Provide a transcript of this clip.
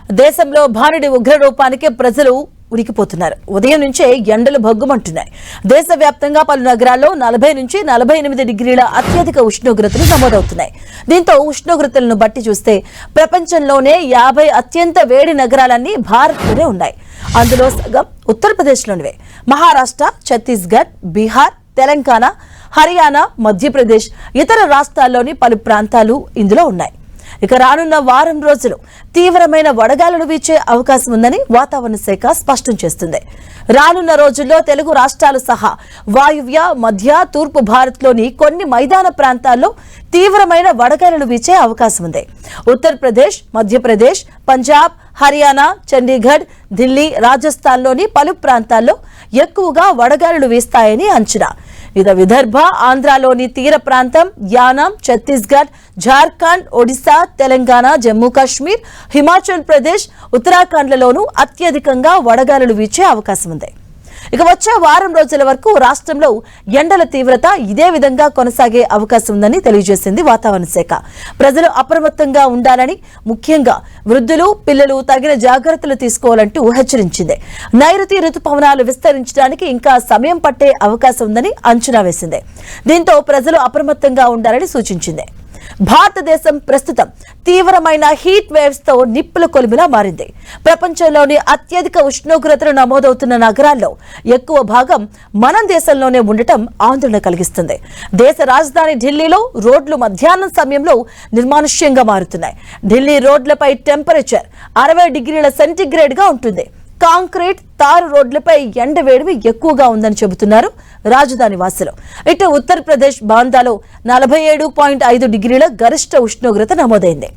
దేశంలో భానుడి ఉగ్రరూపానికి ప్రజలు ఉరికిపోతున్నారు. ఉదయం నుంచే ఎండలు భగ్గుమంటున్నాయి. దేశవ్యాప్తంగా పలు నగరాల్లో 40 నుంచి 48 డిగ్రీల అత్యధిక ఉష్ణోగ్రతలు నమోదవుతున్నాయి. దీంతో ఉష్ణోగ్రతలను బట్టి చూస్తే ప్రపంచంలోనే 50 అత్యంత వేడి నగరాలన్నీ భారత్లోనే ఉన్నాయి. అందులో సగం ఉత్తరప్రదేశ్లోనివే. మహారాష్ట్ర, ఛత్తీస్గఢ్, బీహార్, తెలంగాణ, హర్యానా, మధ్యప్రదేశ్, ఇతర రాష్ట్రాల్లోని పలు ప్రాంతాలు ఇందులో ఉన్నాయి. ఇక రానున్న వారం రోజులు తీవ్రమైన వడగాలులు వీచే అవకాశం ఉందని వాతావరణ శాఖ స్పష్టం చేస్తుంది. రానున్న రోజుల్లో తెలుగు రాష్ట్రాలు సహా వాయువ్య, మధ్య, తూర్పు భారత్లోని కొన్ని మైదాన ప్రాంతాల్లో తీవ్రమైన వడగాలులు వీచే అవకాశం ఉంది. ఉత్తరప్రదేశ్, మధ్యప్రదేశ్, పంజాబ్, హర్యానా, చండీగఢ్, ఢిల్లీ, రాజస్థాన్లోని పలు ప్రాంతాల్లో ఎక్కువగా వడగాలులు వీస్తాయని అంచనా. ఇక విదర్భ, ఆంధ్రాలోని తీర ప్రాంతం, యానాం, ఛత్తీస్గఢ్, జార్ఖండ్, ఒడిశా, తెలంగాణ, జమ్మూ కాశ్మీర్, హిమాచల్ ప్రదేశ్, ఉత్తరాఖండ్లలోనూ అత్యధికంగా వడగాలులు వీచే అవకాశం ఉంది. ఇక వచ్చే వారం రోజుల వరకు రాష్ట్రంలో ఎండల తీవ్రత ఇదే విధంగా కొనసాగే అవకాశం ఉందని తెలియజేసింది వాతావరణ శాఖ. ప్రజలు అప్రమత్తంగా ఉండాలని, ముఖ్యంగా వృద్ధులు, పిల్లలు తగిన జాగ్రత్తలు తీసుకోవాలంటూ హెచ్చరించింది. నైరుతి రుతుపవనాలు విస్తరించడానికి ఇంకా సమయం పట్టే అవకాశం ఉందని అంచనా వేసింది. దీంతో ప్రజలు అప్రమత్తంగా ఉండాలని సూచించింది. భారతదేశం ప్రస్తుతం తీవ్రమైన హీట్ వేవ్స్ తో నిప్పుల కొలిమిలా మారింది. ప్రపంచంలోని అత్యధిక ఉష్ణోగ్రతలు నమోదవుతున్న నగరాల్లో ఎక్కువ భాగం మన దేశంలోనే ఉండటం ఆందోళన కలిగిస్తుంది. దేశ రాజధాని ఢిల్లీలో రోడ్లు మధ్యాహ్నం సమయంలో నిర్మానుష్యంగా మారుతున్నాయి. ఢిల్లీ రోడ్లపై టెంపరేచర్ 60 డిగ్రీల సెంటీగ్రేడ్ గా ఉంటుంది. కాంక్రీట్, తారు రోడ్లపై ఎండ వేడిమి ఎక్కువగా ఉందని చెబుతున్నారు రాజధాని వాసులు. ఇటు ఉత్తరప్రదేశ్ బాందాలో 47.5 డిగ్రీల గరిష్ట ఉష్ణోగ్రత నమోదైంది.